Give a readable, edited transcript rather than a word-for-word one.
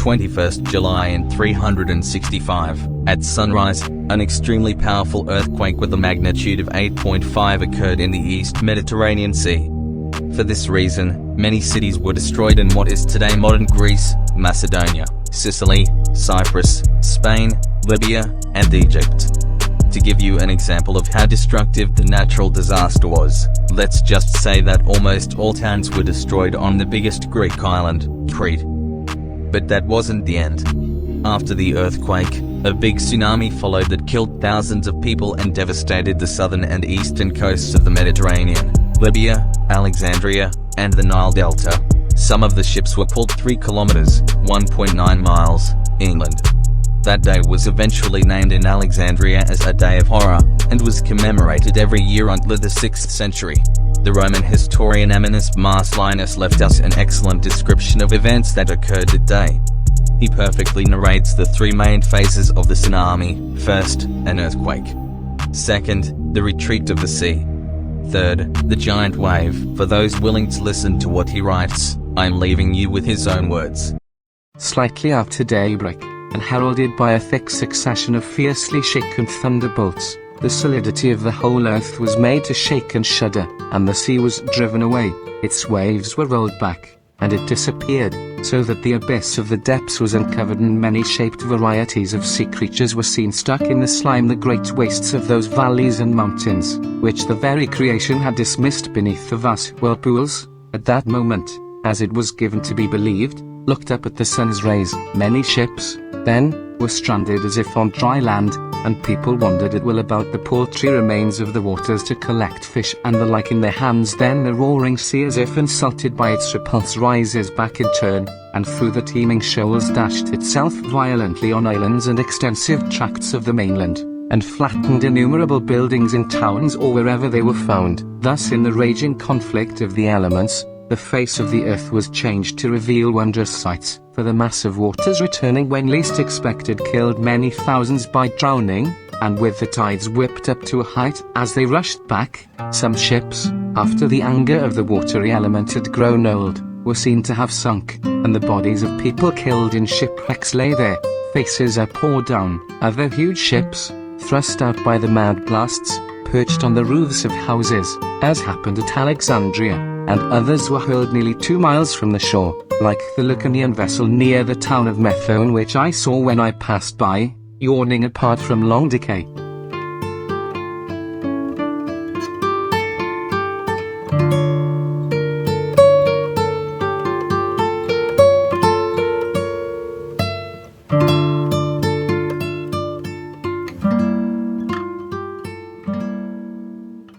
21st July in 365, at sunrise, an extremely powerful earthquake with a magnitude of 8.5 occurred in the East Mediterranean Sea. For this reason, many cities were destroyed in what is today modern Greece, Macedonia, Sicily, Cyprus, Spain, Libya, and Egypt. To give you an example of how destructive the natural disaster was, let's just say that almost all towns were destroyed on the biggest Greek island, Crete. But that wasn't the end. After the earthquake, a big tsunami followed that killed thousands of people and devastated the southern and eastern coasts of the Mediterranean, Libya, Alexandria, and the Nile Delta. Some of the ships were pulled 3 kilometers, 1.9 miles, inland. That day was eventually named in Alexandria as a day of horror, and was commemorated every year until the 6th century. The Roman historian Ammianus Marcellinus left us an excellent description of events that occurred that day. He perfectly narrates the 3 main phases of the tsunami: first, an earthquake; second, the retreat of the sea; third, the giant wave. For those willing to listen to what he writes, I'm leaving you with his own words. Slightly after daybreak, and heralded by a thick succession of fiercely shaken thunderbolts, the solidity of the whole earth was made to shake and shudder, and the sea was driven away, its waves were rolled back, and it disappeared, so that the abyss of the depths was uncovered and many-shaped varieties of sea creatures were seen stuck in the slime. The great wastes of those valleys and mountains, which the very creation had dismissed beneath the vast whirlpools, at that moment, as it was given to be believed, looked up at the sun's rays. Many ships, then, were stranded as if on dry land, and people wandered at will about the paltry remains of the waters to collect fish and the like in their hands. Then the roaring sea, as if insulted by its repulse, rises back in turn, and through the teeming shoals dashed itself violently on islands and extensive tracts of the mainland, and flattened innumerable buildings in towns or wherever they were found. Thus in the raging conflict of the elements, the face of the earth was changed to reveal wondrous sights, for the massive waters returning when least expected killed many thousands by drowning, and with the tides whipped up to a height as they rushed back, some ships, after the anger of the watery element had grown old, were seen to have sunk, and the bodies of people killed in shipwrecks lay there, faces up or down. Other huge ships, thrust out by the mad blasts, perched on the roofs of houses, as happened at Alexandria, and others were hurled nearly 2 miles from the shore, like the Laconian vessel near the town of Methone which I saw when I passed by, yawning apart from long decay.